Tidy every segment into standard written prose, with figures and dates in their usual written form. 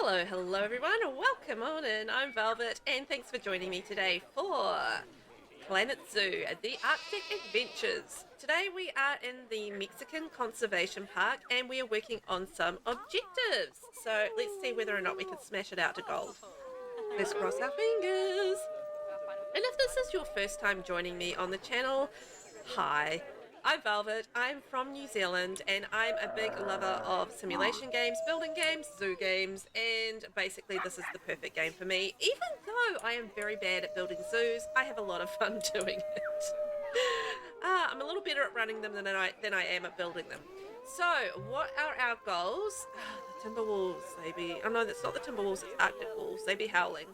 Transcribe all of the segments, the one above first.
Hello everyone, welcome on in. I'm Velvet and thanks for joining me today for Planet Zoo, the Arctic Adventures. Today we are in the Mexican Conservation Park and we are working on some objectives. So let's see whether or not we can smash it out to gold. Let's cross our fingers. And if this is your first time joining me on the channel, hi. I'm Velvet, I'm from New Zealand, and I'm a big lover of simulation games, building games, zoo games, and basically this is the perfect game for me. Even though I am very bad at building zoos, I have a lot of fun doing it. I'm a little better at running them than I am at building them. So, what are our goals? The timber wolves, they be... Oh no, that's not the timber wolves, it's Arctic wolves. They be howling.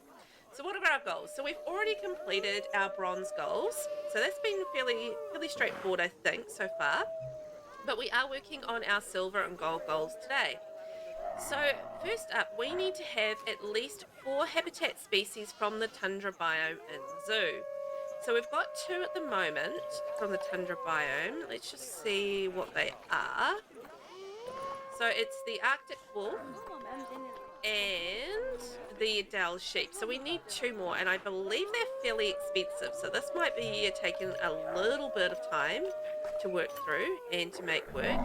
So what are our goals? So we've already completed our bronze goals. So that's been fairly straightforward, I think, so far. But we are working on our silver and gold goals today. So first up, we need to have at least 4 habitat species from the tundra biome in the zoo. So we've got 2 at the moment from the tundra biome. Let's just see what they are. So it's the Arctic wolf and the Adele sheep. So we need 2 more, and I believe they're fairly expensive. So this might be taking a little bit of time to work through and to make work.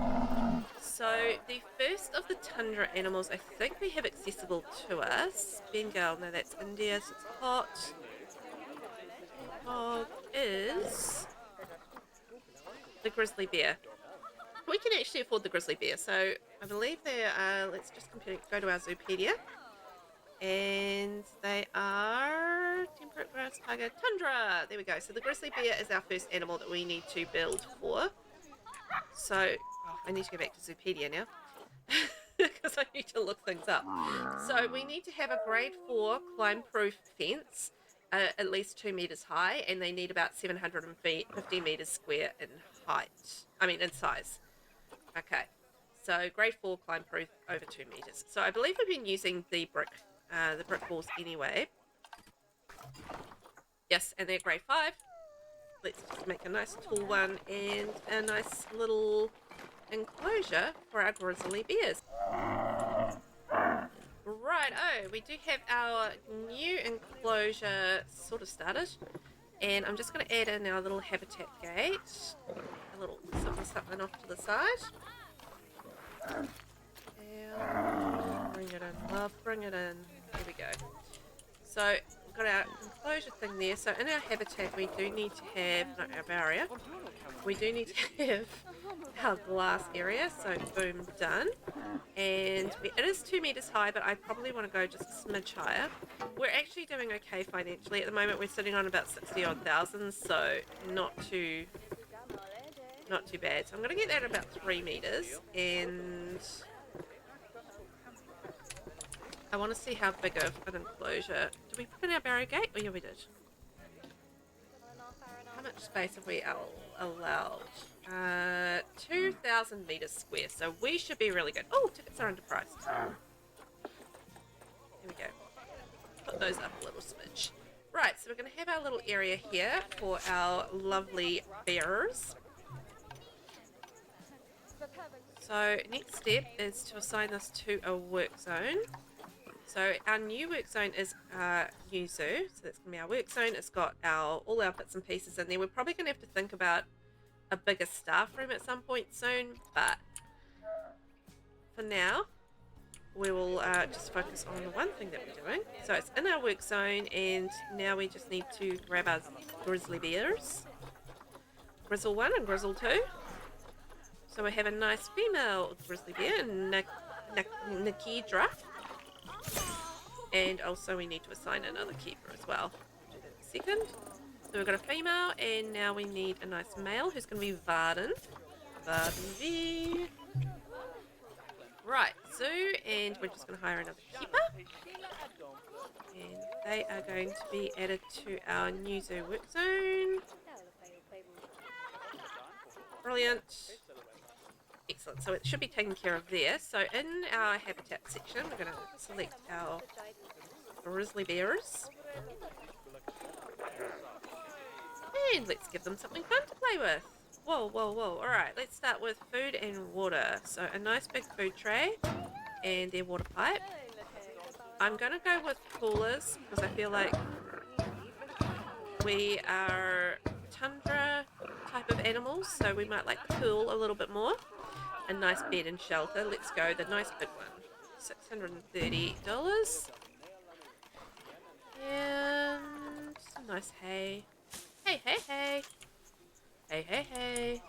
So the first of the tundra animals I think we have accessible to us. Bengal, no, that's India, so it's hot. Hog is the grizzly bear. We can actually afford the grizzly bear, so I believe they are, let's just go to our Zoopedia, and they are temperate grass, taiga, tundra. There we go. So the grizzly bear is our first animal that we need to build for. So I need to go back to Zoopedia now because I need to look things up. So we need to have a grade 4 climb-proof fence, at least 2 meters high, and they need about 750 meters square in height. In size. Okay, so grade 4 climb proof over 2 meters. So I believe we've been using the brick walls anyway. Yes, and they're grade 5. Let's just make a nice tall one and a nice little enclosure for our grizzly bears. Right, we do have our new enclosure sort of started. And I'm just going to add in our little habitat gate. A little something off to the side. And bring it in, love, bring it in. There we go. So we've got our enclosure thing there. So in our habitat we do need to have, not our barrier, we do need to have our glass area. So boom, done. And it is 2 meters high, but I probably want to go just a smidge higher. We're actually doing okay financially at the moment. We're sitting on about 60 odd thousand, so not too bad. So I'm going to get that at about 3 meters, and I want to see how big of an enclosure. Did we put in our barrier gate? Oh yeah, we did. How much space have we allowed? 2,000 meters square, so we should be really good. Oh, tickets are underpriced. There we go. Put those up a little smidge. Right, so we're going to have our little area here for our lovely bearers. So next step is to assign this to a work zone. So our new work zone is new zoo, so that's going to be our work zone. It's got all our bits and pieces in there. We're probably going to have to think about a bigger staff room at some point soon, but for now we will just focus on the one thing that we're doing. So it's in our work zone, and now we just need to grab our grizzly bears, Grizzle 1 and Grizzle 2. So we have a nice female grizzly bear, Nikidra, and also we need to assign another keeper as well. I'll do that in a second. So we've got a female, and now we need a nice male who's going to be Varden. VelvettB. Right, so, and we're just going to hire another keeper. And they are going to be added to our new zoo work zone. Brilliant. Excellent, so it should be taken care of there. So in our habitat section, we're going to select our grizzly bearers. And let's give them something fun to play with. Whoa. Alright, let's start with food and water. So a nice big food tray and their water pipe. I'm gonna go with coolers because I feel like we are tundra type of animals, so we might like the cool a little bit more. A nice bed and shelter. Let's go the nice big one. $630. And some nice hay. Hey, hey, hey. Hey, hey, hey.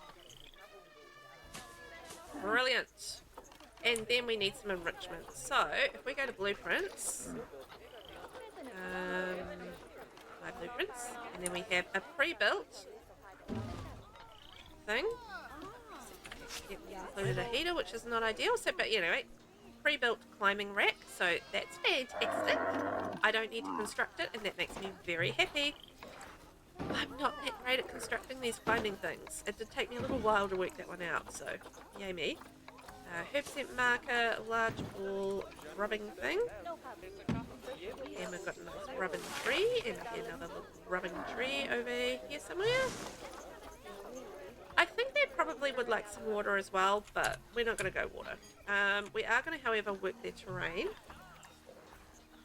Brilliant. And then we need some enrichment. So, if we go to blueprints, my blueprints, and then we have a pre-built thing. It included a heater, which is not ideal. So, but anyway, pre-built climbing rack. So that's fantastic. I don't need to construct it, and that makes me very happy. I'm not that great at constructing these climbing things. It did take me a little while to work that one out, so yay me. Herb scent marker, large ball rubbing thing. And we've got a nice rubbing tree, and another little rubbing tree over here somewhere. I think they probably would like some water as well, but we're not going to go water. We are going to, however, work their terrain.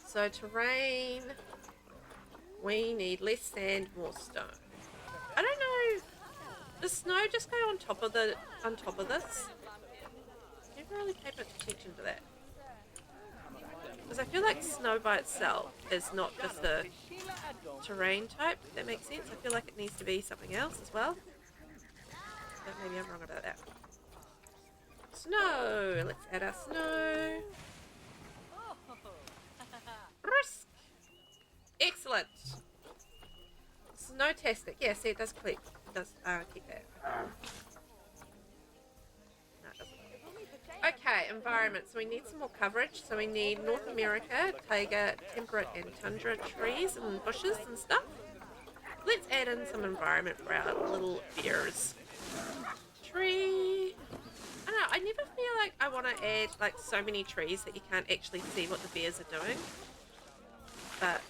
So terrain, we need less sand, more stone. I don't know. Does snow just go on top of this? Never really paid much attention to that. Because I feel like snow by itself is not just a terrain type, if that makes sense. I feel like it needs to be something else as well. But maybe I'm wrong about that. Snow! Let's add our snow. Brisk! Excellent! Snowtastic. Yeah, see, it does click. It does keep that. No, it doesn't. Okay, environment. So we need some more coverage. So we need North America, taiga, temperate and tundra trees and bushes and stuff. Let's add in some environment for our little bears. Tree. I don't know, I never feel like I want to add like so many trees that you can't actually see what the bears are doing. But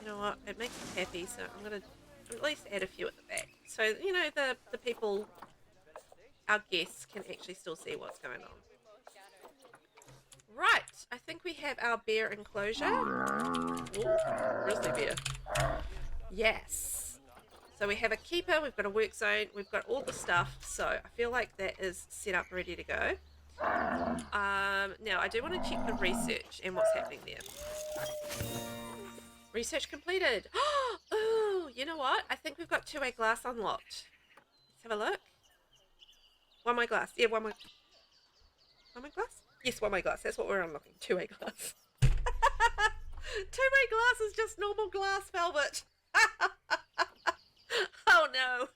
you know what? It makes me happy, so I'm going to at least add a few at the back. So, you know, the people, our guests, can actually still see what's going on. Right, I think we have our bear enclosure. Ooh, grizzly bear. Yes. So we have a keeper, we've got a work zone, we've got all the stuff. So I feel like that is set up, ready to go. Now, I do want to check the research and what's happening there. Research completed. Oh, you know what? I think we've got two-way glass unlocked. Let's have a look. One-way glass. Yeah, one-way. One-way glass? Yes, one-way glass. That's what we're unlocking. Two-way glass. Two-way glass is just normal glass, Velvet. Oh no.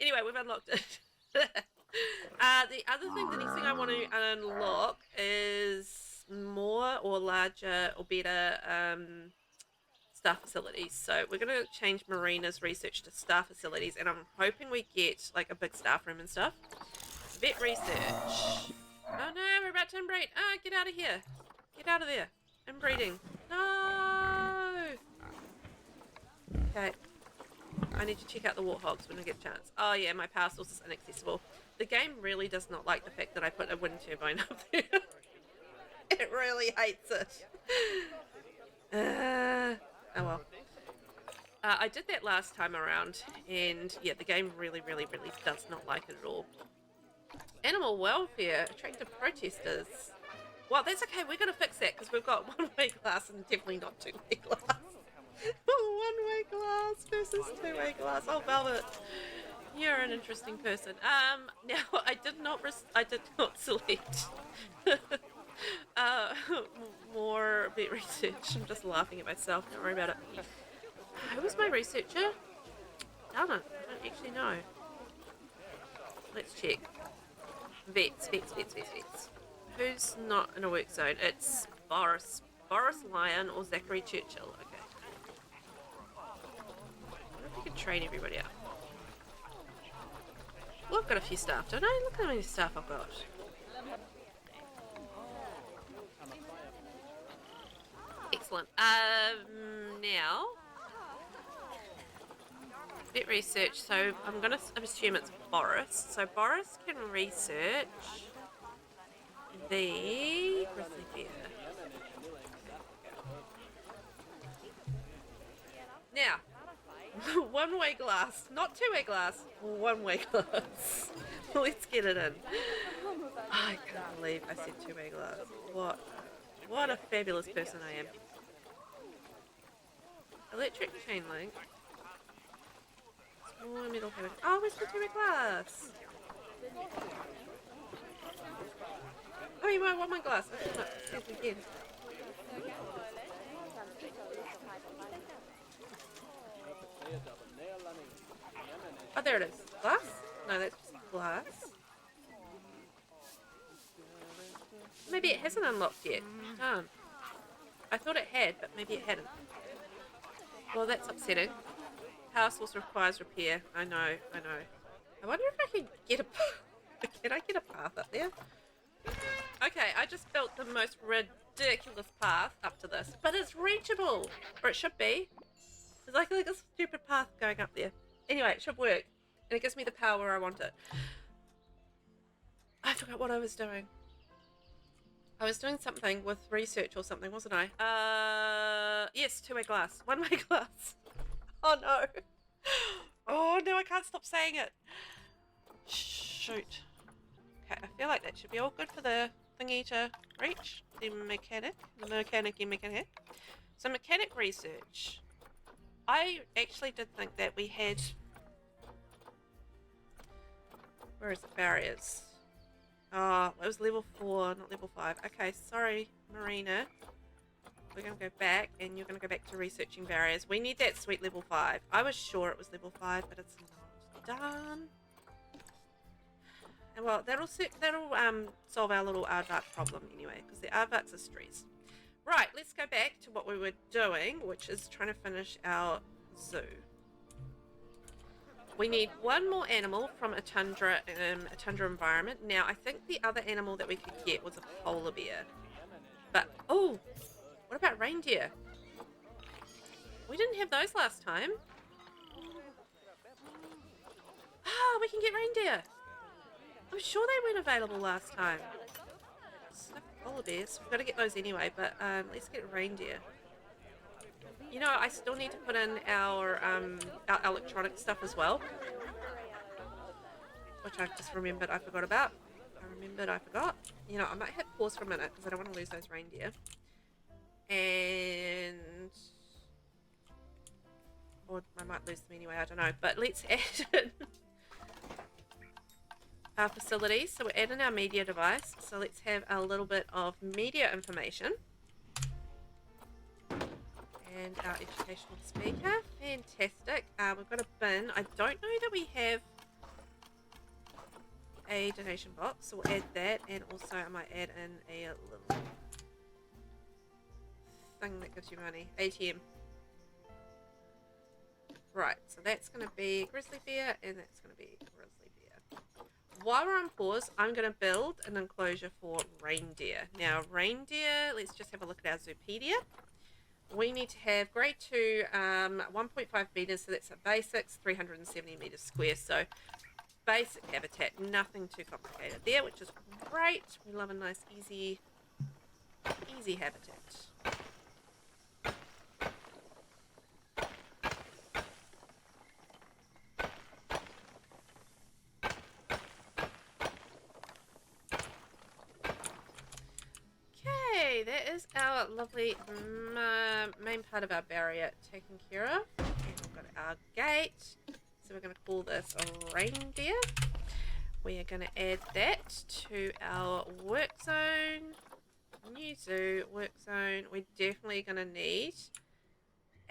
Anyway, we've unlocked it. The other thing, the next thing I want to unlock is more or larger or better staff facilities. So we're going to change Marina's research to staff facilities, and I'm hoping we get like a big staff room and stuff. Vet research. Oh no, we're about to inbreed. Ah, get out of here. Get out of there. Inbreeding. No. Okay. I need to check out the warthogs when I get a chance. Oh yeah, my power source is inaccessible. The game really does not like the fact that I put a wind turbine up there. It really hates it. Oh well. I did that last time around, and yeah, the game really does not like it at all. Animal welfare, attractive protesters. Well, that's okay, we're going to fix that because we've got one-way glass and definitely not two-way glass. One-way glass versus two-way glass. Oh, Velvet, you're an interesting person. Now I did not select more vet research. I'm just laughing at myself. Don't worry about it. Who was my researcher? Darn it, I don't actually know. Let's check. Vets. Who's not in a work zone? It's Boris Lyon or Zachary Churchill. Okay. I wonder if we can train everybody up. Well, I've got a few staff, don't I? Look how many staff I've got. Excellent. Now, vet research. So I'm going to assume it's Boris. So Boris can research the grizzly bear. One-way glass. Not two-way glass. One-way glass. Let's get it in. I can't believe I said two-way glass. What a fabulous person I am. Electric chain link. Small metal habit. Oh, where's the two-way glass? Oh, you might want my glass. I should not say it again. Oh, there it is. Glass? No, that's just glass. Maybe it hasn't unlocked yet. Darn. I thought it had, but maybe it hadn't. Well, that's upsetting. Power source requires repair. I know. I wonder if I can get a... Can I get a path up there? Okay, I just built the most ridiculous path up to this. But it's reachable! Or it should be. There's like a stupid path going up there. Anyway, it should work. And it gives me the power where I want it. I forgot what I was doing. I was doing something with research or something, wasn't I? Yes, two-way glass. One-way glass. Oh no. Oh no, I can't stop saying it. Shoot. Okay, I feel like that should be all good for the thingy to reach. The mechanic. So mechanic research. I actually did think that we had... Where is it? Barriers. Oh, it was level 4, not level 5. Okay, sorry, Marina. We're going to go back, and you're going to go back to researching barriers. We need that sweet level 5. I was sure it was level 5, but it's not done. And well, that'll solve our little aardvark problem anyway, because the aardvarks are stressed. Right, let's go back to what we were doing, which is trying to finish our zoo. We need one more animal from a tundra environment. Now, I think the other animal that we could get was a polar bear. But, oh, what about reindeer? We didn't have those last time. Ah, we can get reindeer. I'm sure they weren't available last time. Stuff polar bears. We've got to get those anyway, but let's get reindeer. You know, I still need to put in our electronic stuff as well. Which I've just remembered I forgot about. I forgot. You know, I might hit pause for a minute because I don't want to lose those reindeer. And... Or I might lose them anyway, I don't know. But let's add in our facilities. So we're adding our media device. So let's have a little bit of media information. And our educational speaker. Fantastic. We've got a bin. I don't know that we have a donation box, so we'll add that. And also I might add in a little thing that gives you money. ATM. Right, so that's going to be grizzly bear, and that's going to be grizzly bear. While we're on pause, I'm going to build an enclosure for reindeer. Now, reindeer, let's just have a look at our Zoopedia. We need to have grade 2, 1.5 meters, so that's a basics, 370 meters square. So basic habitat, nothing too complicated there, which is great. We love a nice, easy habitat. Okay, that is our lovely main part of our barrier taken care of. And we've got our gate. So we're going to call this a reindeer. We are going to add that to our work zone. New zoo, work zone. We're definitely going to need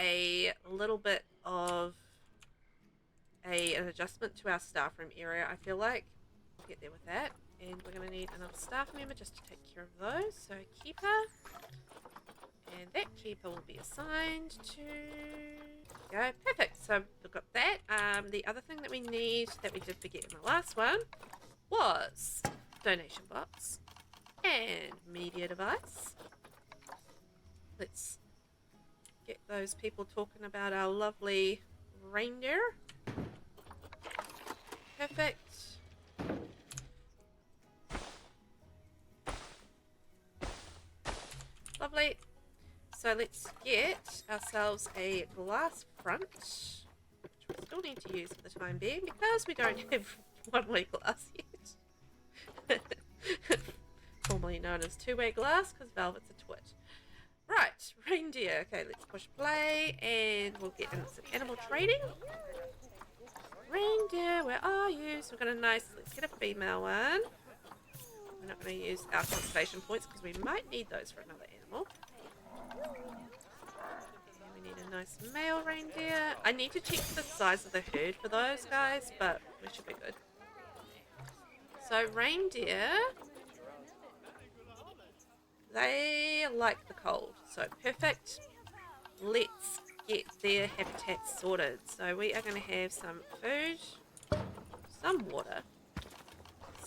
a little bit of an adjustment to our staff room area, I feel like. We'll get there with that. And we're going to need another staff member just to take care of those. So keeper. And that keeper will be assigned to... Go. Perfect. So we've got that. The other thing that we need that we did forget in the last one was donation box and media device. Let's get those people talking about our lovely reindeer. Perfect. Lovely. So let's get ourselves a glass front. still need to use for the time being because we don't have one-way glass yet. Formerly known as two-way glass because Velvet's a twit. Right, reindeer. Okay, let's push play and we'll get into some animal trading. Reindeer, where are you? So we've got a nice, let's get a female one. We're not going to use our conservation points because we might need those for another animal. And we need a nice male reindeer. I need to check the size of the herd for those guys, but we should be good. So reindeer, they like the cold, so perfect. Let's get their habitat sorted. So we are going to have some food, some water,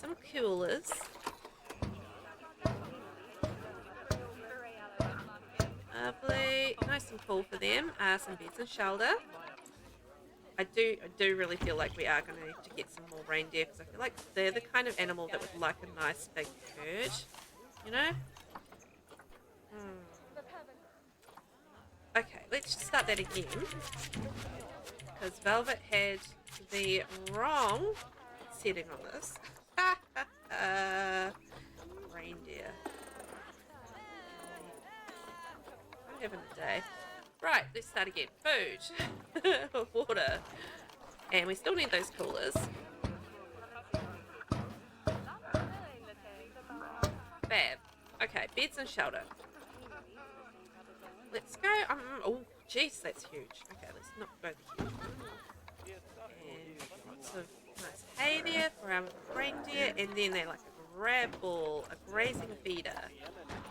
some coolers, lovely, nice and cool for them. Some beds and shelter. I do really feel like we are going to need to get some more reindeer because I feel like they're the kind of animal that would like a nice big herd, you know? Okay, let's just start that again because Velvet had the wrong setting on this. Reindeer. I'm having a day. Right, let's start again. Food, water, and we still need those coolers. Fab. Okay, beds and shelter. Let's go. Oh, jeez, that's huge. Okay, let's not go here. And lots of nice hay there for our reindeer, and then they like a grab ball, a grazing feeder,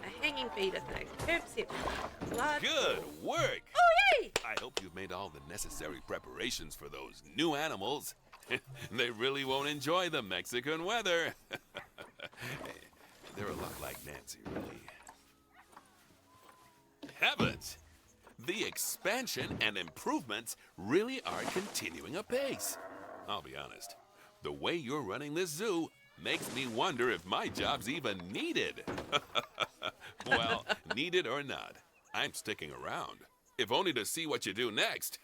a hanging feeder thing, herb set, blood. Good work! Oh, yay! I hope you've made all the necessary preparations for those new animals. They really won't enjoy the Mexican weather. They're a lot like Nancy, really. Heavens! The expansion and improvements really are continuing apace. I'll be honest, the way you're running this zoo makes me wonder if my job's even needed. Well, needed or not, I'm sticking around, if only to see what you do next.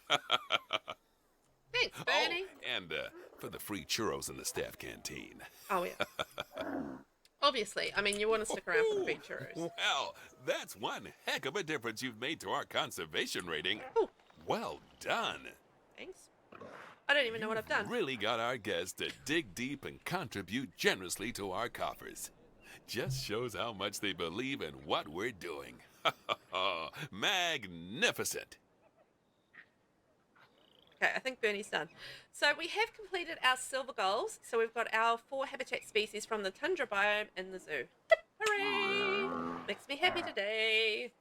Thanks, Bernie. Oh, and for the free churros in the staff canteen. Oh, yeah. Obviously. I mean, you want to stick around for the free churros. Well, that's one heck of a difference you've made to our conservation rating. Ooh. Well done. Thanks. I don't even know what I've done. Really got our guests to dig deep and contribute generously to our coffers. Just shows how much they believe in what we're doing. Magnificent. Okay, I think Bernie's done. So we have completed our silver goals. So we've got our 4 habitat species from the tundra biome in the zoo. Hooray! Makes me happy today.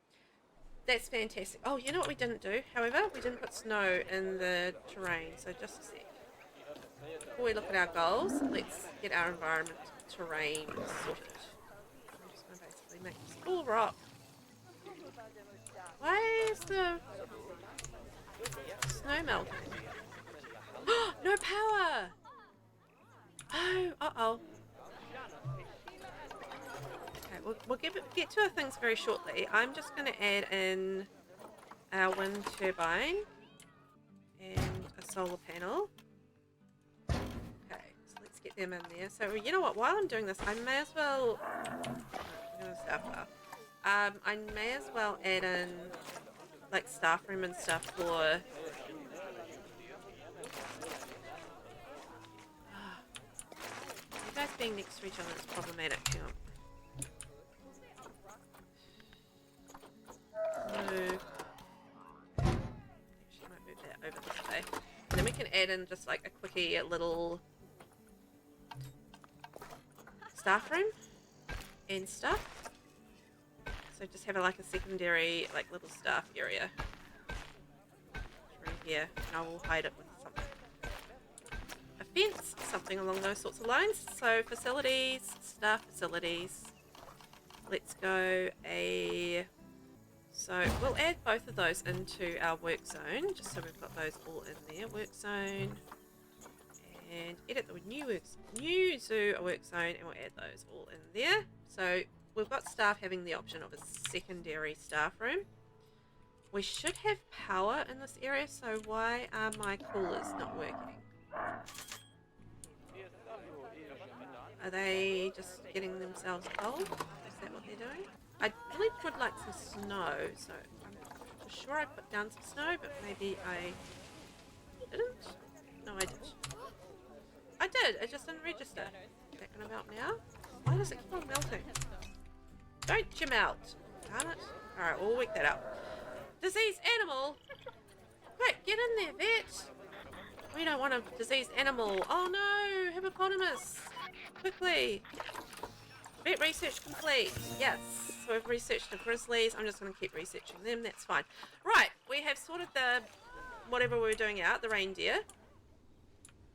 That's fantastic. Oh, you know what we didn't do? However, we didn't put snow in the terrain. So just a sec. Before we look at our goals, let's get our environment terrain sorted. I'm just going to basically make this all rock. Why is the snow melting? No power! Oh, uh-oh. Okay, we'll get to our things very shortly. I'm just going to add in our wind turbine and a solar panel. Okay, so let's get them in there. So, you know what? While I'm doing this, I may as well... I may as well add in like staff room and stuff for you guys being next to each other is problematic. Hang on. Move. Actually, might move that over this way. And then we can add in just like a quickie little staff room and stuff. So just have like a secondary like little staff area through here, and I will hide it with something. A fence, something along those sorts of lines. So facilities, staff facilities. Let's go so we'll add both of those into our work zone, just so we've got those all in there. Work zone, and edit the new zoo a work zone, and we'll add those all in there. So we've got staff having the option of a secondary staff room. We should have power in this area, so why are my coolers not working? Are they just getting themselves cold? Is that what they're doing? I really would like some snow, so I'm sure I put down some snow, but maybe I didn't? No, I did. I did, it just didn't register. Is that gonna melt now? Why does it keep on melting? Don't you melt! Damn it. Alright, we'll work that out. Diseased animal! Quick, get in there, vet! We don't want a diseased animal. Oh no, hippopotamus! Quickly! Vet research complete. Yes, so we've researched the grizzlies. I'm just going to keep researching them. That's fine. Right, we have sorted the whatever we were doing out, the reindeer.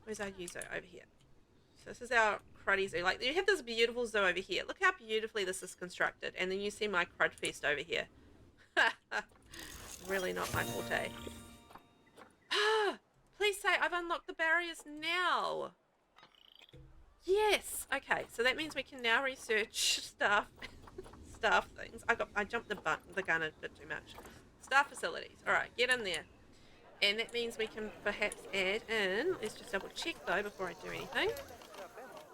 Where's our zoo? Over here. So this is our cruddy zoo. Like, you have this beautiful zoo over here. Look how beautifully this is constructed. And then you see my crud feast over here. Really not my forte. Please say I've unlocked the barriers now. Yes. Okay, so that means we can now research staff things. I jumped the gun a bit too much. Staff facilities. All right, get in there. And that means we can perhaps add in. Let's just double check though before I do anything.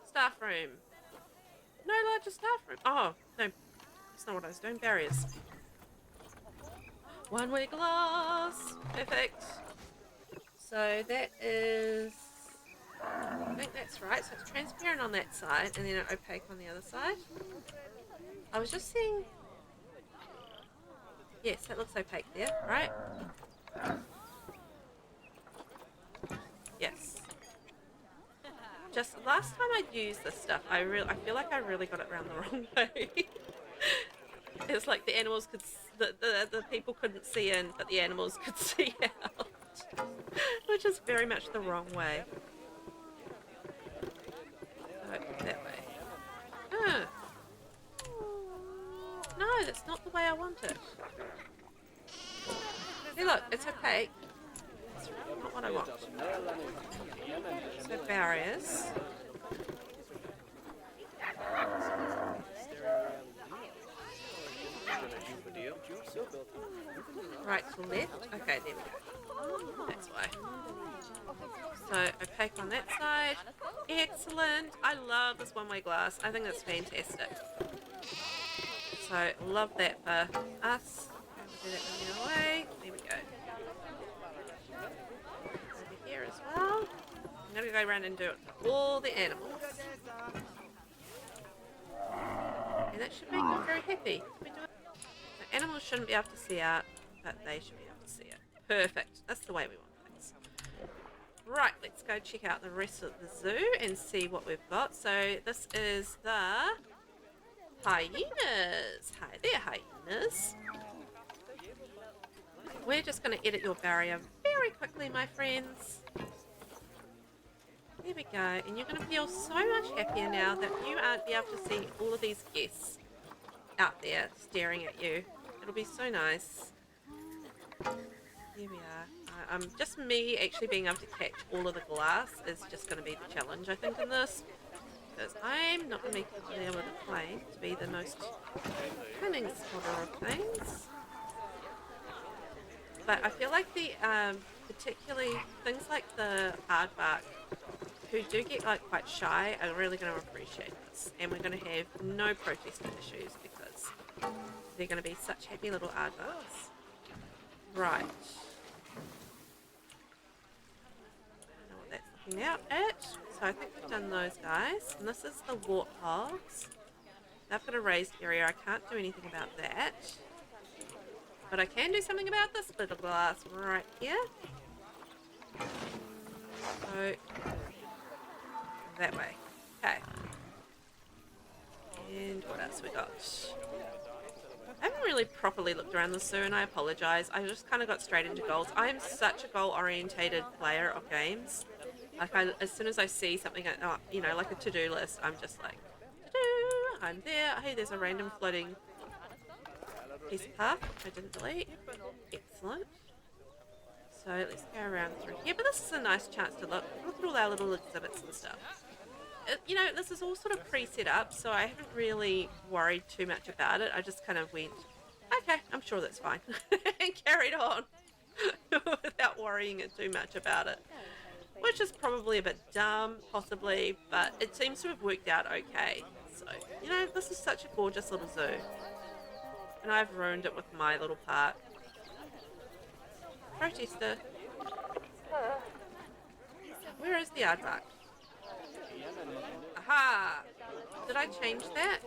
Staff room. No larger staff room. Oh no, that's not what I was doing. Barriers. One-way glass. Perfect. So that is, I think that's right. So it's transparent on that side and then opaque on the other side. I was just seeing, yes, that looks opaque there, right? Yes. Just last time I used this stuff, I feel like I really got it around the wrong way. It's like the animals could, the people couldn't see in, but the animals could see out. Which is very much the wrong way. So, that way. No, that's not the way I want it. See, look, it's opaque. It's not what I want. So, barriers. Right to left. Okay, there we go. That's why. So opaque on that side. Excellent. I love this one-way glass. I think that's fantastic. So love that for us. We'll do that the other way. There we go. Over here as well. I'm going to go around and do it for all the animals. And that should make them very happy. The animals shouldn't be able to see out, but they should be able to see it. Perfect. That's the way we want things. Right, let's go check out the rest of the zoo and see what we've got. So this is the hyenas. Hi there, hyenas. We're just going to edit your barrier very quickly, my friends. There we go. And you're going to feel so much happier now that you aren't be able to see all of these guests out there staring at you. It'll be so nice. Here we are. Just me actually being able to catch all of the glass is just going to be the challenge, I think, in this. Because I'm not going to be familiar with a plane to be the most cunning spotter of things. But I feel like the, particularly things like the aardvark, who do get like quite shy, are really going to appreciate this. And we're going to have no protesting issues because they're going to be such happy little aardvarks. Right. I don't know what that's looking out at. So I think we've done those guys. And this is the warthogs. They've got a raised area. I can't do anything about that. But I can do something about this bit of glass right here. So, that way. Okay. And what else we got? I haven't really properly looked around the zoo, and I apologise. I just kind of got straight into goals. I am such a goal-orientated player of games. Like, as soon as I see something, you know, like a to-do list, I'm just like, to-do, I'm there. Hey, there's a random floating piece of path I didn't delete. Excellent. So let's go around through here. But this is a nice chance to look at all our little exhibits and stuff. You know, this is all sort of pre-set up, so I haven't really worried too much about it. I just kind of went, okay, I'm sure that's fine. And carried on without worrying it too much about it. Which is probably a bit dumb, possibly, but it seems to have worked out okay. So, you know, this is such a gorgeous little zoo. And I've ruined it with my little part. Protester. Where is the aardvark? Aha! Did I change that?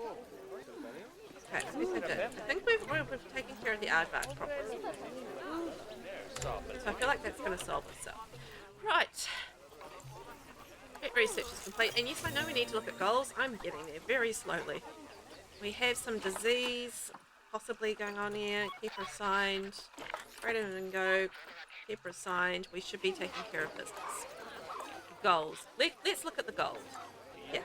Okay, so yes, I did. I think we've taken care of the aardvark properly. So I feel like that's going to solve itself. Right. Pet research is complete. And yes, I know we need to look at goals. I'm getting there very slowly. We have some disease possibly going on here. Keeper assigned. Greater than go. Keeper assigned. We should be taking care of business. Goals. Let's look at the goals. Yeah.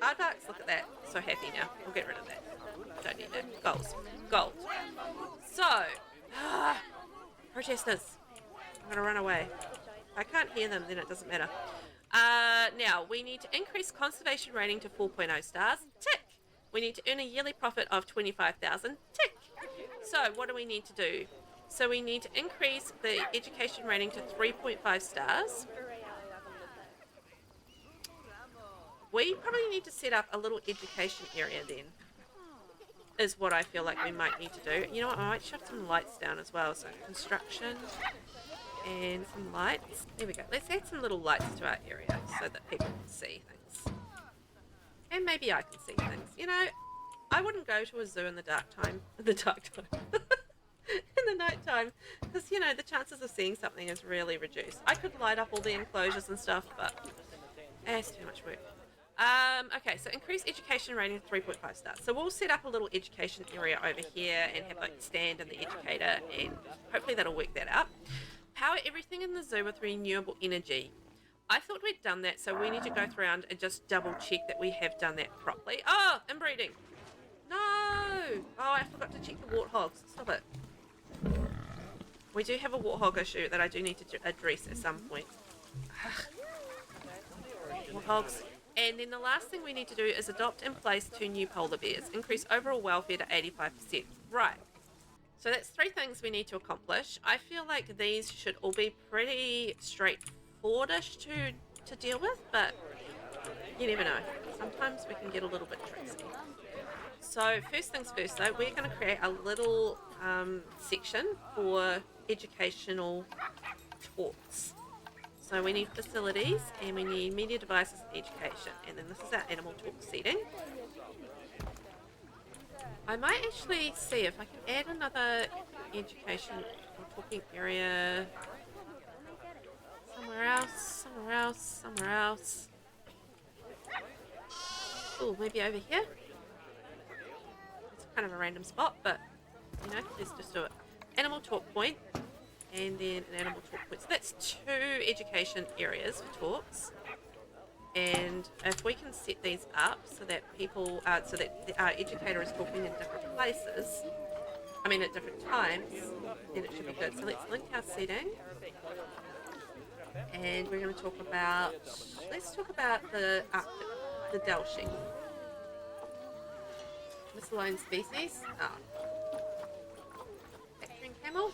Aardvarks, look at that. So happy now. We'll get rid of that. Don't need that. Goals. Gold. So, protesters. I'm going to run away. If I can't hear them, then it doesn't matter. Now, we need to increase conservation rating to 4.0 stars. Tick. We need to earn a yearly profit of 25,000. Tick. So, what do we need to do? So, we need to increase the education rating to 3.5 stars. We probably need to set up a little education area then, is what I feel like we might need to do. You know what, I might shut some lights down as well. So construction and some lights. There we go. Let's add some little lights to our area so that people can see things. And maybe I can see things. You know, I wouldn't go to a zoo in the dark time. In the night time. Because, you know, the chances of seeing something is really reduced. I could light up all the enclosures and stuff, but it's too much work. Okay, so increase education rating to 3.5 stars. So we'll set up a little education area over here and have like stand and the educator, and hopefully that'll work that out. Power everything in the zoo with renewable energy. I thought we'd done that, so we need to go around and just double check that we have done that properly. Oh, inbreeding. No! Oh, I forgot to check the warthogs. Stop it. We do have a warthog issue that I do need to address at some point. Warthogs. And then the last thing we need to do is adopt and place 2 new polar bears. Increase overall welfare to 85%. Right. So that's 3 things we need to accomplish. I feel like these should all be pretty straightforwardish to deal with, but you never know. Sometimes we can get a little bit tricksy. So first things first though, we're going to create a little section for educational talks. So we need facilities and we need media devices and education. And then this is our animal talk seating. I might actually see if I can add another education or talking area somewhere else. Oh, maybe over here. It's kind of a random spot, but you know, let's just do it. Animal talk point. And then an animal talk point. So that's 2 education areas for talks. And if we can set these up so that people, so that our educator is talking in different places, at different times, then it should be good. So let's link our setting. And we're going to talk about, let's talk about the Arctic, the Delshing. Miscellaneous species. Factoring camel.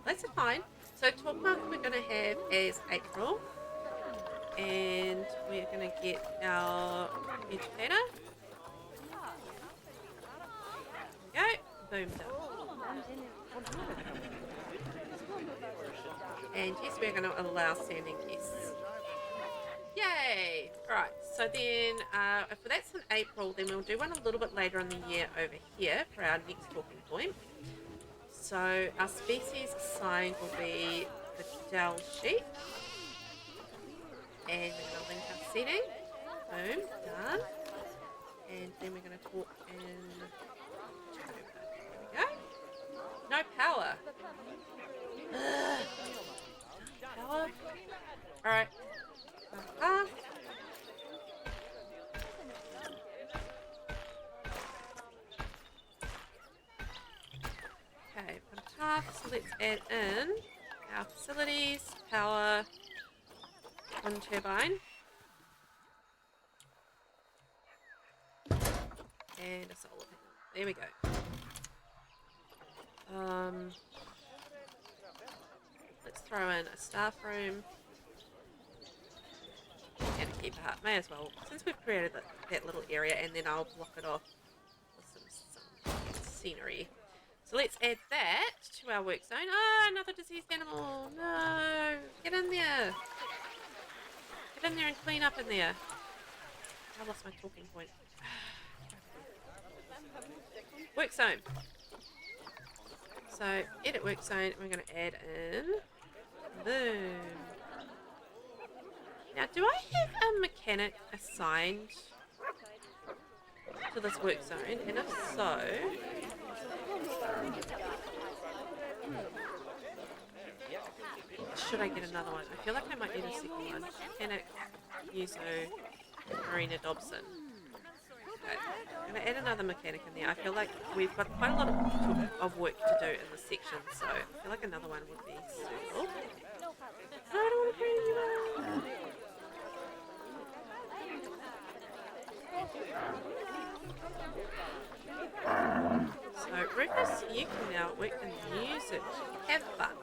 That's fine. So talk month we're going to have is April, and we're going to get our educator. There we go. Boom, done. And yes, we're going to allow standing guests. Yay! Right. So then, if that's in April, then we'll do one a little bit later in the year over here for our next talking point. So our species assigned will be the Dell sheep. And we're going to link our setting. Boom, done. And then we're going to talk in October. There we go. No power. Power. Alright. Okay, so let's add in our facilities, power, 1 turbine, and a solar panel. There we go. Let's throw in a staff room and a keeper hut. May as well, since we've created that little area, and then I'll block it off with some scenery. So let's add that to our work zone. Oh, another diseased animal. No. Get in there. Get in there and clean up in there. I lost my talking point. Work zone. So, edit work zone. We're going to add in. Boom. Now, do I have a mechanic assigned to this work zone? And if so... should I get another one? I feel like I might need a second one. Mechanic, Yuzu, Marina Dobson. Okay. I'm going to add another mechanic in there. I feel like we've got quite a lot of work to do in this section, so I feel like another one would be suitable. I don't want to bring anyone. So, Rufus, you can now work in music. Have fun.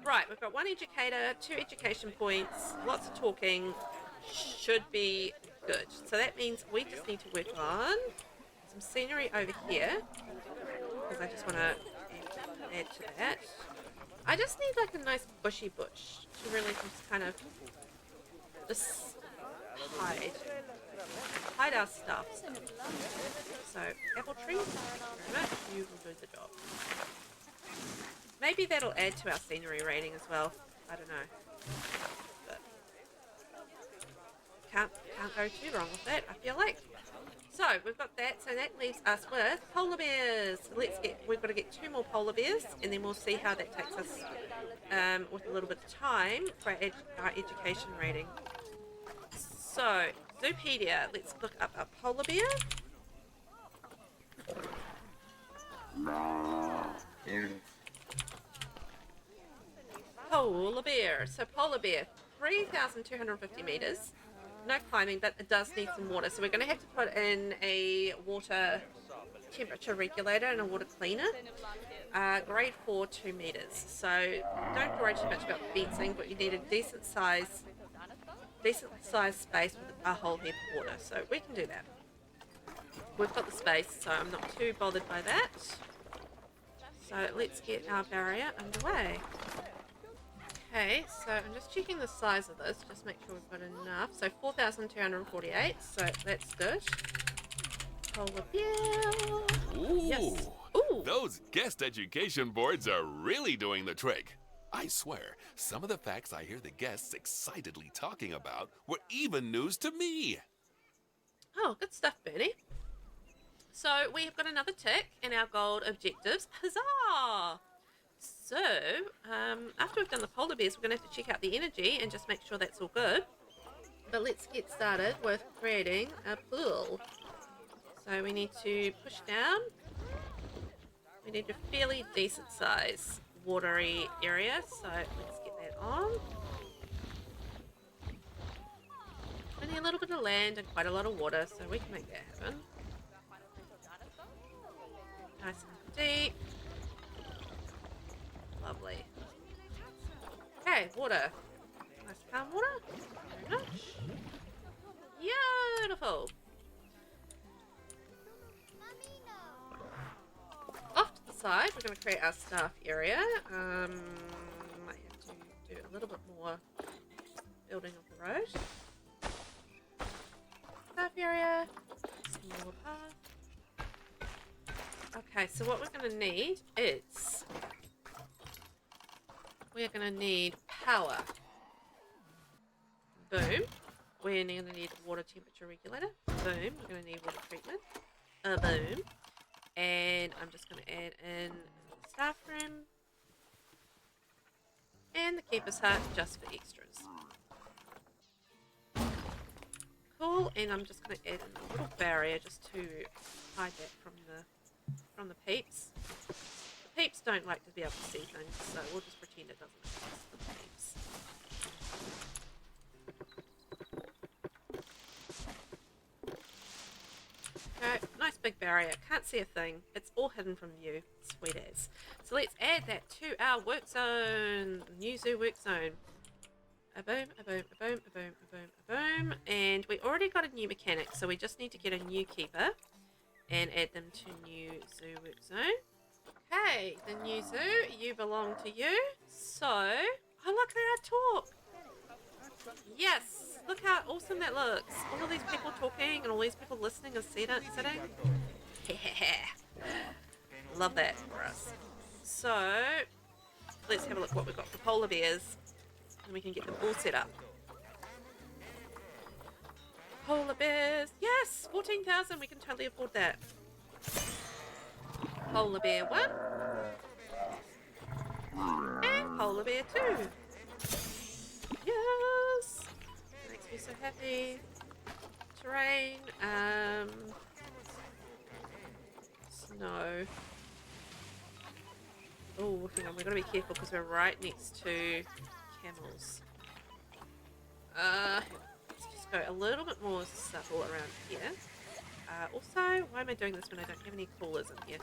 Right, we've got one educator, 2 education points, lots of talking, should be good. So that means we just need to work on some scenery over here, because I just want to add to that. I just need like a nice bushy bush to really just kind of just hide our stuff. So, apple tree, very much, you will do the job. Maybe that'll add to our scenery rating as well. I don't know. But can't go too wrong with that, I feel like. So we've got that, so that leaves us with polar bears. We've got to get 2 more polar bears, and then we'll see how that takes us with a little bit of time for our education rating. So, Zoopedia, let's look up our polar bear. Polar bear. So polar bear, 3,250 meters. No climbing, but it does need some water. So we're going to have to put in a water temperature regulator and a water cleaner. Grade 4, 2 meters. So don't worry too much about fencing, but you need a decent size space with a whole heap of water. So we can do that. We've got the space, so I'm not too bothered by that. So let's get our barrier underway. Okay, so I'm just checking the size of this, just make sure we've got enough. So 4,248, so that's good. Polar bear. Ooh, yes. Ooh, those guest education boards are really doing the trick. I swear, some of the facts I hear the guests excitedly talking about were even news to me. Oh, good stuff, Bernie. So we've got another tick in our gold objectives. Huzzah! So, after we've done the polar bears, we're going to have to check out the energy and just make sure that's all good. But let's get started with creating a pool. So we need to push down. We need a fairly decent size watery area. So let's get that on. We need a little bit of land and quite a lot of water, so we can make that happen. Nice and deep. Lovely. Okay, water. Nice calm water. Very much. Beautiful. Off to the side, we're going to create our staff area. Might have to do a little bit more building of the road. Staff area. Smaller path. Okay, so what we're going to need is... we're going to need power. Boom. We're going to need a water temperature regulator. Boom. We're going to need water treatment. Boom. And I'm just going to add in the staff room. And the keeper's hut just for extras. Cool. And I'm just going to add in a little barrier just to hide that from the peeps. Peeps don't like to be able to see things, so we'll just pretend it doesn't exist for the peeps. Okay, nice big big barrier. Can't see a thing. It's all hidden from view. Sweet as. So let's add that to our work zone. New zoo work zone. A boom, a boom, a boom, a boom, a boom, a boom. And we already got a new mechanic, so we just need to get a new keeper and add them to new zoo work zone. Okay, the new zoo, you belong to you. So, oh look at our talk. Yes, look how awesome that looks. All of these people talking and all these people listening and sitting. Love that for us. So, let's have a look what we've got for polar bears. And we can get them all set up. Polar bears. Yes, 14,000. We can totally afford that. Polar bear 1. And polar bear 2. Yes. That makes me so happy. Terrain. Snow. Oh, hang on. We've got to be careful because we're right next to camels. Let's just go a little bit more subtle around here. Also, why am I doing this when I don't have any coolers in here?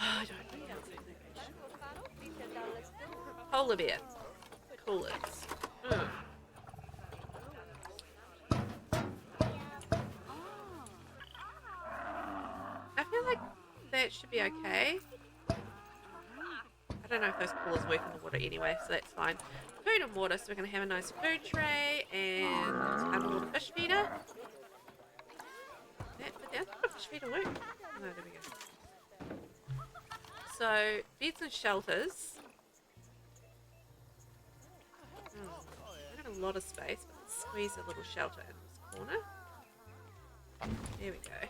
I don't need polar bear. Coolers. I feel like that should be okay. I don't know if those coolers work in the water anyway, so that's fine. Food and water, so we're going to have a nice food tray and underwater fish feeder. Did the underwater fish feeder work? No, there we go. So, beds and shelters. I got a lot of space, but let's squeeze a little shelter in this corner. There we go.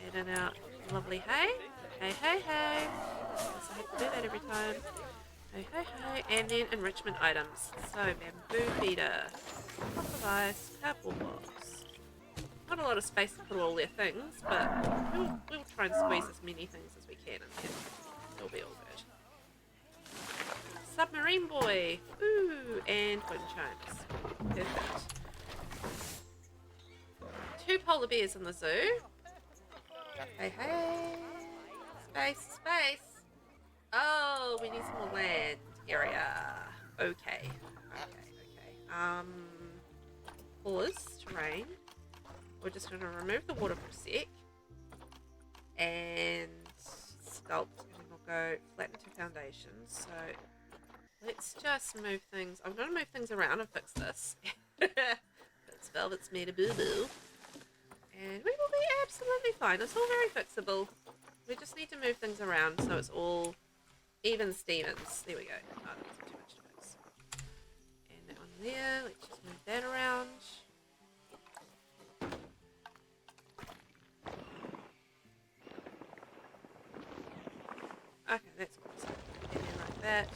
Add in our lovely hay. Hey, hey, hey. I have to do that every time. Hey, hey, hey. And then enrichment items. So, bamboo feeder, block of ice, cardboard box. Not a lot of space to put all their things, but we'll try and squeeze as many things as we can in there. It'll be all good. Submarine boy. Ooh, and wind chimes. Perfect. 2 polar bears in the zoo. Hey, hey. Space, space. Oh, we need some more land area. Okay. Pause, terrain. We're just going to remove the water for a sec. And sculpt. And then we'll go flatten to foundations. So let's just move things. I'm going to move things around and fix this. It's Velvet's made a boo-boo. And we will be absolutely fine. It's all very fixable. We just need to move things around so it's all even Stevens. There we go. Oh, that's too much to fix. And that one there. Let's just move that around. Okay, that's good. And then like that.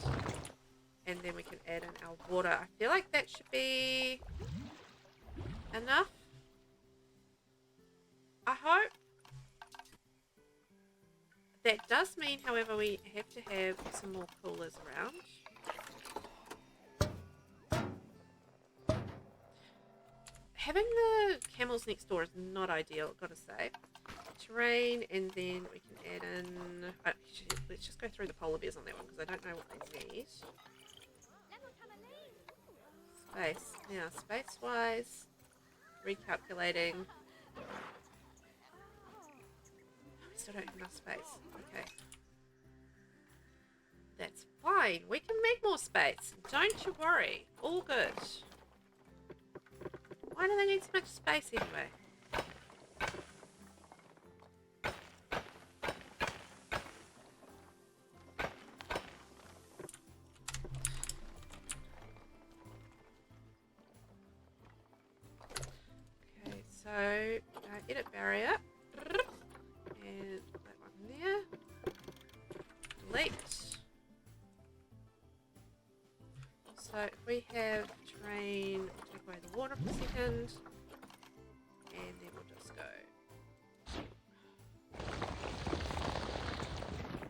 And then we can add in our water. I feel like that should be enough. I hope. That does mean, however, we have to have some more coolers around. Having the camels next door is not ideal, I've got to say. Terrain, and then we can add in... Actually, let's just go through the polar bears on that one, because I don't know what they need. Space. Now, space-wise, recalculating... Still don't have enough space. Okay. That's fine. We can make more space. Don't you worry. All good. Why do they need so much space anyway? Okay, so edit barrier. And that one there. Delete. So if we have terrain, we'll take away the water for a second. And then we'll just go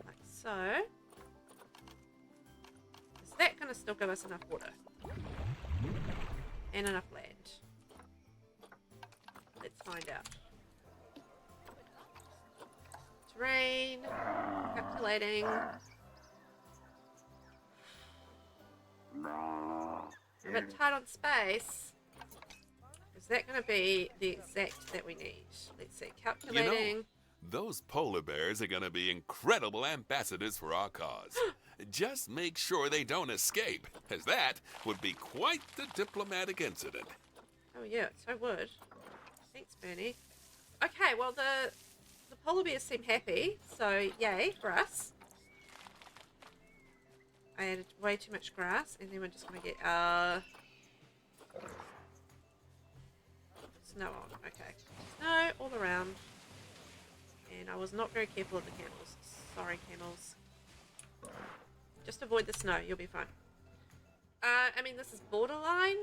like so. Is that going to still give us enough water? And enough land? Let's find out. rain. Calculating. We're a bit tight on space. Is that going to be the exact that we need? Let's see. Calculating. Those polar bears are going to be incredible ambassadors for our cause. Just make sure they don't escape, as that would be quite the diplomatic incident. Oh yeah, so would. Thanks, Bernie. Okay, well the polar bears seem happy, so yay for us. I added way too much grass, and then we're just going to get snow on. Okay, snow all around. And I was not very careful of the camels. Sorry, camels. Just avoid the snow. You'll be fine. I mean, this is borderline.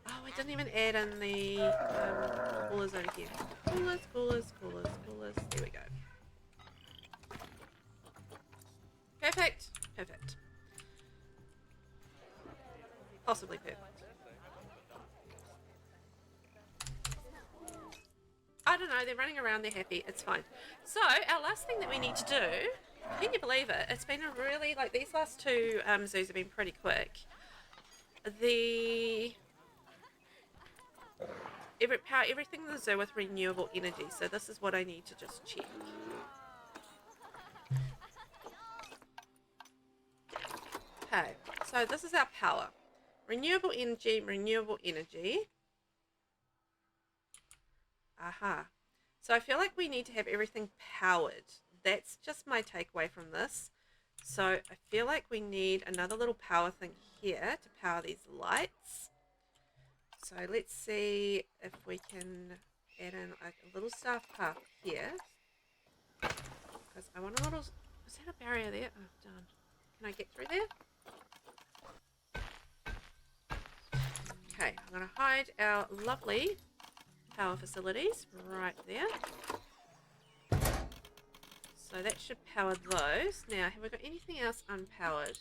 Oh, I didn't even add in the coolers over here. Coolers. There we go. Perfect. Possibly perfect. I don't know, they're running around, they're happy, it's fine. So, our last thing that we need to do, can you believe it? It's been a really, like, these last two zoos have been pretty quick. Power everything in the zoo with renewable energy, so this is what I need to just check. Okay, so this is our power. Renewable energy. Aha. So I feel like we need to have everything powered. That's just my takeaway from this. So I feel like we need another little power thing here to power these lights. So let's see if we can add in like a little staff path here. Because I want a little... Is that a barrier there? Oh, darn. Can I get through there? Okay, I'm going to hide our lovely power facilities right there. So that should power those. Now, have we got anything else unpowered?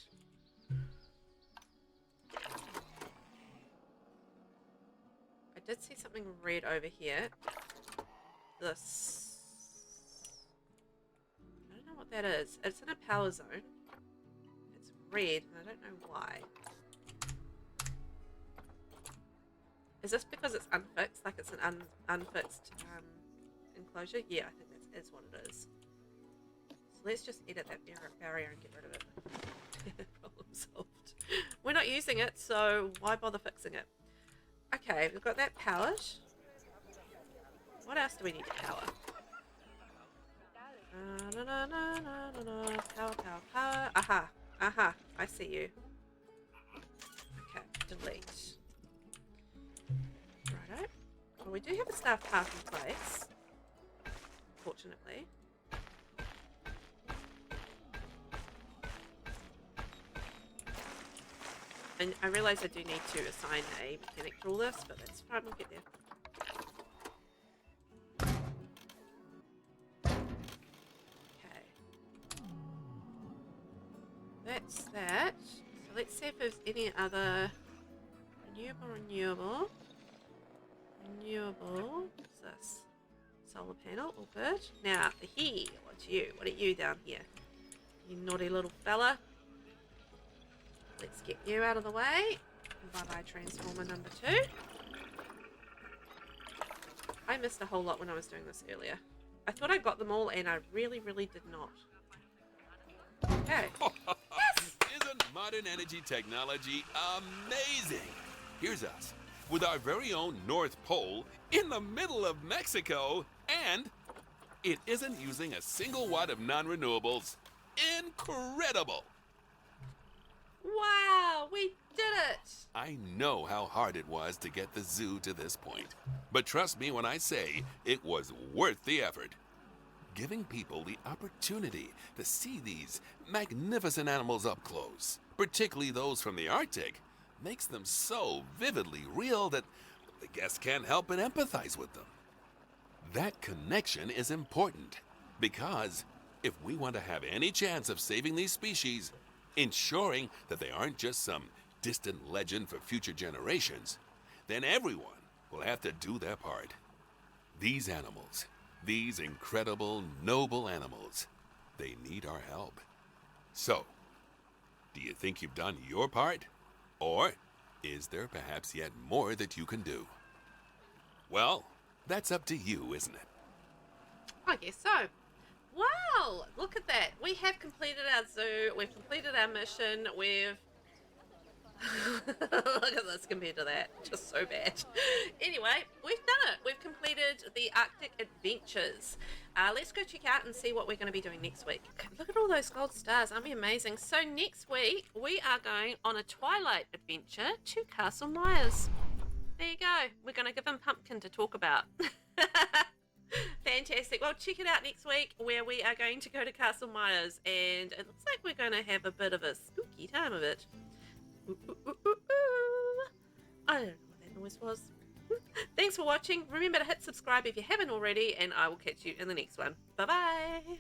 I did see something red over here. This. I don't know what that is. It's in a power zone. It's red, and I don't know why. Is this because it's unfixed? Like it's an unfixed enclosure? Yeah, I think that is what it is. So let's just edit that barrier and get rid of it. Problem solved. We're not using it, so why bother fixing it? Okay, we've got that powered. What else do we need to power? Power. Aha. I see you. Okay, delete. Righto. Well, we do have a staff path in place, fortunately. And I realise I do need to assign a mechanic to all this, but that's fine, we'll get there. Okay. That's that. So let's see if there's any other renewable. What's this? Solar panel, all good. Now, what's you? What are you down here? You naughty little fella. Let's get you out of the way. Bye-bye, Transformer number 2. I missed a whole lot when I was doing this earlier. I thought I got them all, and I really, really did not. Okay. Yes! Isn't modern energy technology amazing? Here's us, with our very own North Pole in the middle of Mexico, and it isn't using a single watt of non-renewables. Incredible! Wow, we did it! I know how hard it was to get the zoo to this point, but trust me when I say it was worth the effort. Giving people the opportunity to see these magnificent animals up close, particularly those from the Arctic, makes them so vividly real that the guests can't help but empathize with them. That connection is important because if we want to have any chance of saving these species, ensuring that they aren't just some distant legend for future generations, then everyone will have to do their part. These animals, These incredible, noble animals, they need our help. So, do you think you've done your part? Or is there perhaps yet more that you can do? Well, that's up to you, isn't it? I guess so. Wow, look at that. We have completed our zoo. We've completed our mission. We've look at this compared to that. Just so bad. Anyway, we've done it. We've completed the Arctic Adventures. Let's go check out and see what we're going to be doing next week. Look at all those gold stars. Aren't we amazing? So next week, we are going on a twilight adventure to Castle Myers. There you go. We're going to give him Pumpkin to talk about. Fantastic. Well, check it out next week where we are going to go to Castle Myers, and it looks like we're going to have a bit of a spooky time of it. Ooh, ooh, ooh, ooh, ooh. I don't know what that noise was. Thanks for watching. Remember to hit subscribe if you haven't already, and I will catch you in the next one. Bye-bye.